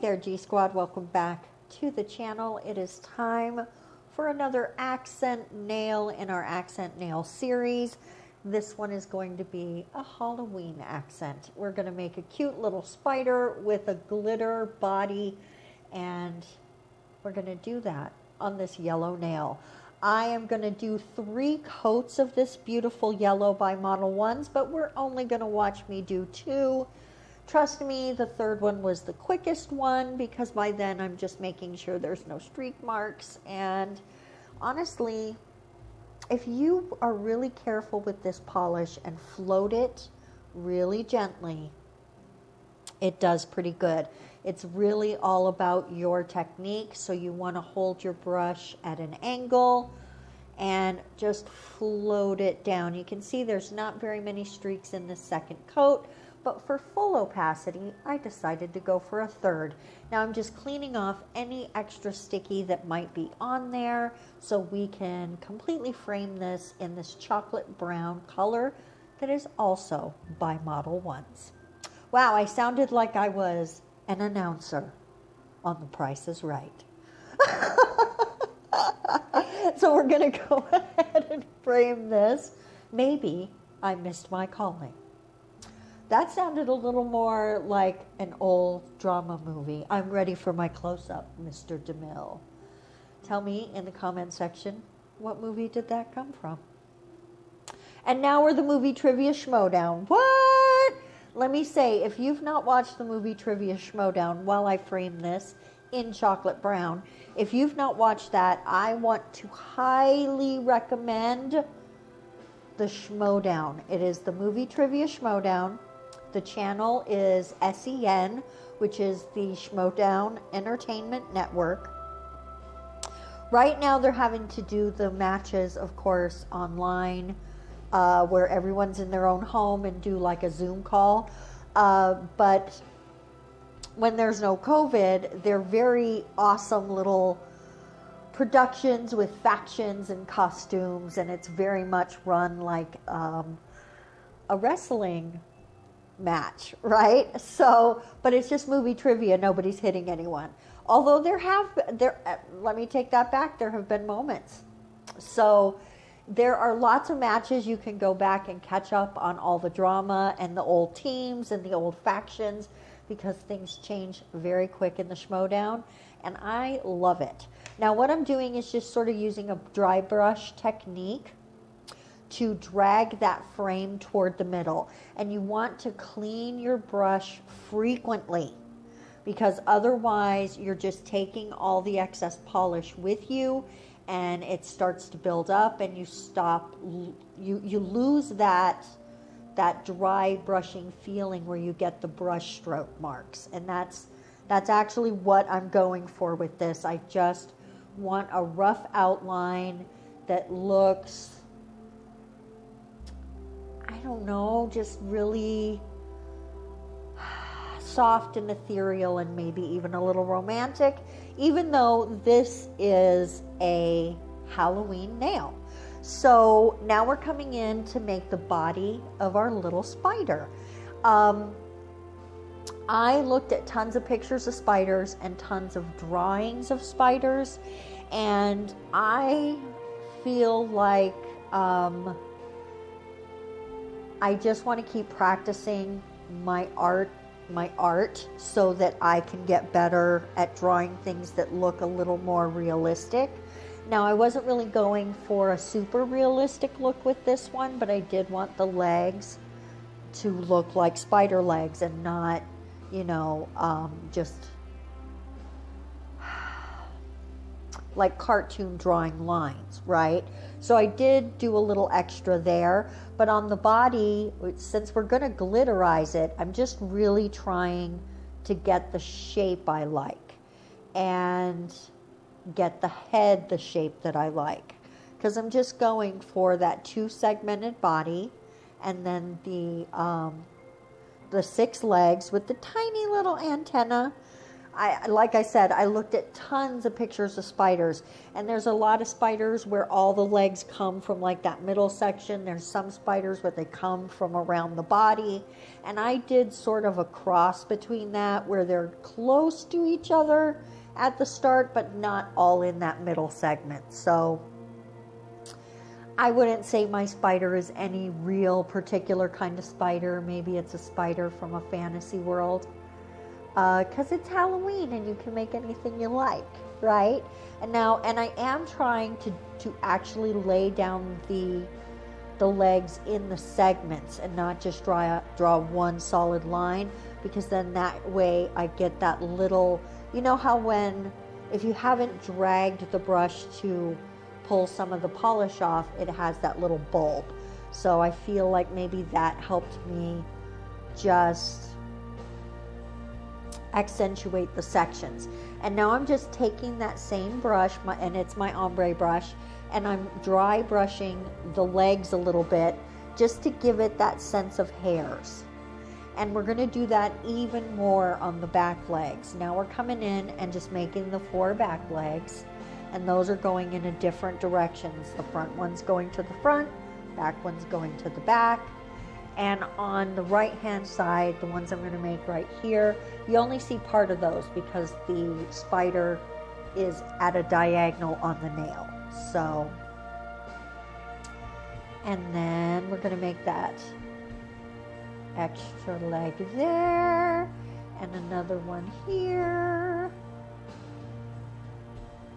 there, G Squad. Welcome back to the channel. It is time for another accent nail in our accent nail series. This one is going to be a Halloween accent. We're going to make a cute little spider with a glitter body, and we're going to do that on this yellow nail. I am going to do 3 coats of this beautiful yellow by Modelones, but we're only going to watch me do 2. Trust me, the 3rd one was the quickest one because by then I'm just making sure there's no streak marks. And honestly, if you are really careful with this polish and float it really gently, it does pretty good. It's really all about your technique. So you want to hold your brush at an angle and just float it down. You can see there's not very many streaks in the 2nd coat. But for full opacity, I decided to go for a 3rd. Now I'm just cleaning off any extra sticky that might be on there so we can completely frame this in this chocolate brown color that is also by Modelones. Wow, I sounded like I was an announcer on The Price is Right. So we're gonna go ahead and frame this. Maybe I missed my calling. That sounded a little more like an old drama movie. I'm ready for my close-up, Mr. DeMille. Tell me in the comment section, what movie did that come from? And now we're the movie Trivia Schmodown. What? Let me say, if you've not watched the movie Trivia Schmodown while I frame this in chocolate brown, if you've not watched that, I want to highly recommend the Schmodown. It is the movie Trivia Schmodown. The channel is SEN, which is the Schmodown Entertainment Network. Right now they're having to do the matches, of course, online, where everyone's in their own home and do like a Zoom call. But when there's no COVID, they're very awesome little productions with factions and costumes, and it's very much run like a wrestling match, right? So, but it's just movie trivia. Nobody's hitting anyone. Although let me take that back. There have been moments. So there are lots of matches. You can go back and catch up on all the drama and the old teams and the old factions because things change very quick in the Schmodown, and I love it. Now what I'm doing is just sort of using a dry brush technique to drag that frame toward the middle. And you want to clean your brush frequently because otherwise you're just taking all the excess polish with you and it starts to build up and you lose that dry brushing feeling where you get the brush stroke marks. And that's actually what I'm going for with this. I just want a rough outline that looks, I don't know, just really soft and ethereal and maybe even a little romantic, even though this is a Halloween nail. So now we're coming in to make the body of our little spider. I looked at tons of pictures of spiders and tons of drawings of spiders, and I feel like I just want to keep practicing my art so that I can get better at drawing things that look a little more realistic. Now, I wasn't really going for a super realistic look with this one, but I did want the legs to look like spider legs and not, you know, just like cartoon drawing lines, right? So I did do a little extra there, but on the body, since we're going to glitterize it, I'm just really trying to get the shape I like and get the head the shape that I like, because I'm just going for that 2-segmented body and then the 6 legs with the tiny little antenna. like I said, I looked at tons of pictures of spiders, and there's a lot of spiders where all the legs come from like that middle section. There's some spiders where they come from around the body, and I did sort of a cross between that where they're close to each other at the start, but not all in that middle segment. So I wouldn't say my spider is any real particular kind of spider. Maybe it's a spider from a fantasy world. Because it's Halloween and you can make anything you like, right? And I am trying to actually lay down the legs in the segments and not just draw one solid line, because then that way I get that little, you know how if you haven't dragged the brush to pull some of the polish off, it has that little bulb. So I feel like maybe that helped me just accentuate the sections. And now I'm just taking that same brush, and it's my ombre brush, and I'm dry brushing the legs a little bit just to give it that sense of hairs. And we're going to do that even more on the back legs. Now we're coming in and just making the 4 back legs, and those are going in a different directions. The front one's going to the front, back one's going to the back. And on the right hand side, the ones I'm going to make right here, you only see part of those because the spider is at a diagonal on the nail. So, and then we're going to make that extra leg there, and another one here.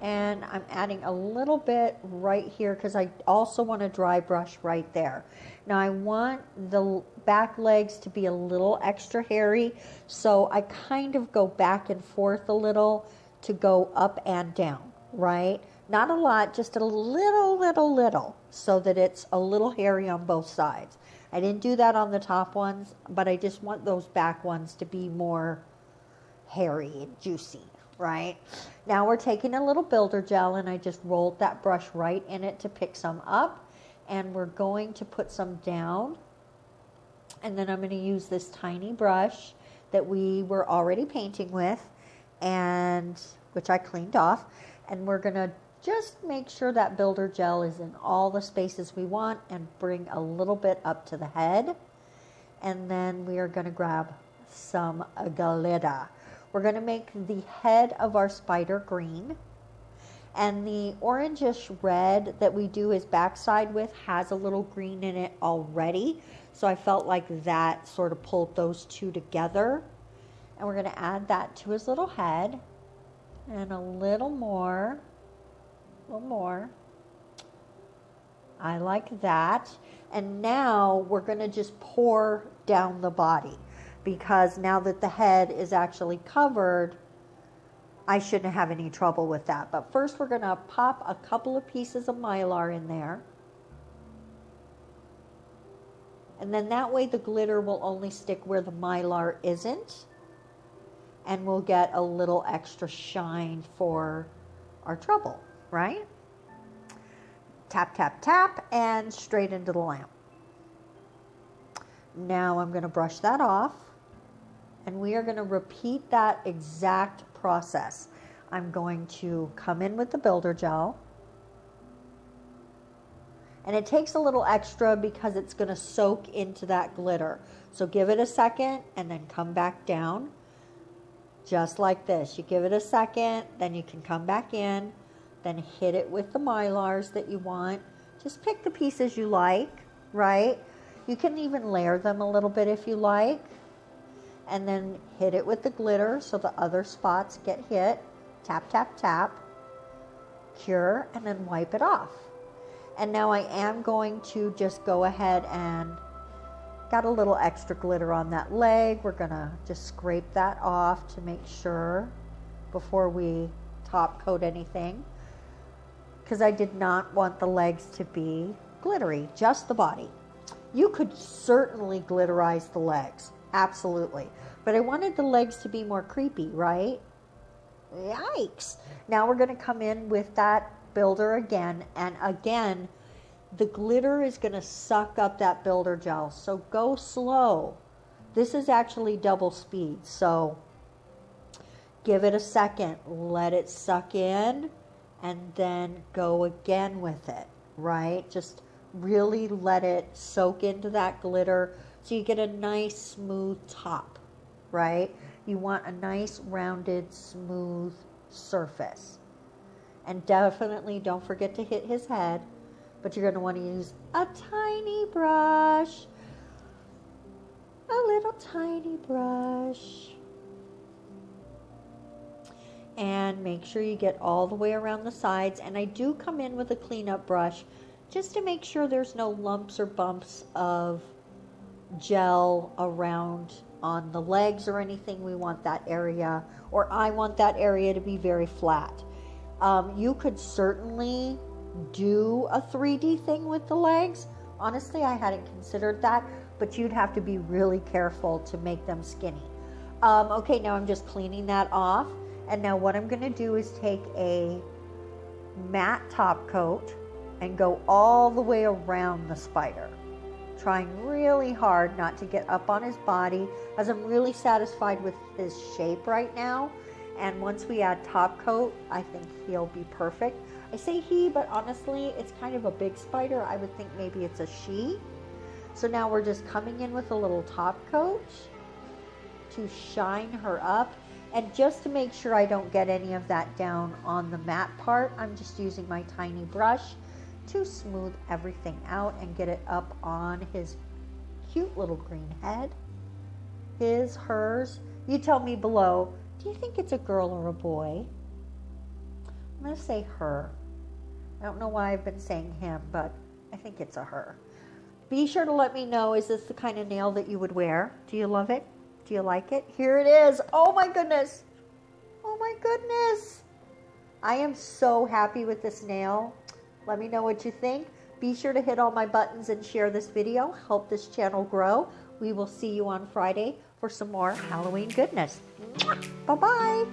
And I'm adding a little bit right here because I also want to dry brush right there. Now I want the back legs to be a little extra hairy, so I kind of go back and forth a little to go up and down, right? Not a lot, just a little, so that it's a little hairy on both sides. I didn't do that on the top ones, but I just want those back ones to be more hairy and juicy. Right? Now we're taking a little builder gel, and I just rolled that brush right in it to pick some up, and we're going to put some down, and then I'm going to use this tiny brush that we were already painting with, and which I cleaned off, and we're going to just make sure that builder gel is in all the spaces we want, and bring a little bit up to the head, and then we are going to grab some glitter. We're going to make the head of our spider green, and the orangish red that we do his backside with has a little green in it already, so I felt like that sort of pulled those two together. And we're going to add that to his little head, and a little more. I like that. And now we're going to just pour down the body, because now that the head is actually covered, I shouldn't have any trouble with that. But first we're going to pop a couple of pieces of Mylar in there. And then that way the glitter will only stick where the Mylar isn't. And we'll get a little extra shine for our trouble, right? Tap, tap, tap, and straight into the lamp. Now I'm going to brush that off. And we are going to repeat that exact process. I'm going to come in with the builder gel. And it takes a little extra because it's going to soak into that glitter. So give it a second and then come back down. Just like this. You give it a second, then you can come back in. Then hit it with the Mylars that you want. Just pick the pieces you like, right? You can even layer them a little bit if you like. And then hit it with the glitter so the other spots get hit. Tap, tap, tap. Cure, and then wipe it off. And now I am going to just go ahead and got a little extra glitter on that leg. We're going to just scrape that off to make sure before we top coat anything, because I did not want the legs to be glittery, just the body. You could certainly glitterize the legs. Absolutely. But I wanted the legs to be more creepy, right? Yikes. Now we're going to come in with that builder again. And again, the glitter is going to suck up that builder gel. So go slow. This is actually double speed. So Give it a second, let it suck in, and then go again with it, right? Just really let it soak into that glitter so you get a nice smooth top, right? You want a nice rounded smooth surface. And definitely don't forget to hit his head, but you're going to want to use a tiny brush, a little tiny brush. And make sure you get all the way around the sides. And I do come in with a cleanup brush just to make sure there's no lumps or bumps of gel around on the legs or anything. We want that area, or I want that area to be very flat. You could certainly do a 3D thing with the legs. Honestly, I hadn't considered that, but you'd have to be really careful to make them skinny. Okay, now I'm just cleaning that off. And now what I'm going to do is take a matte top coat and go all the way around the spider, trying really hard not to get up on his body, as I'm really satisfied with his shape right now. And once we add top coat, I think he'll be perfect. I say he, but honestly, it's kind of a big spider. I would think maybe it's a she. So now we're just coming in with a little top coat to shine her up. And just to make sure I don't get any of that down on the matte part, I'm just using my tiny brush to smooth everything out and get it up on his cute little green head. His, hers. You tell me below, do you think it's a girl or a boy? I'm going to say her. I don't know why I've been saying him, but I think it's a her. Be sure to let me know, is this the kind of nail that you would wear? Do you love it? Do you like it? Here it is. Oh my goodness. Oh my goodness. I am so happy with this nail. Let me know what you think. Be sure to hit all my buttons and share this video. Help this channel grow. We will see you on Friday for some more Halloween goodness. Bye-bye.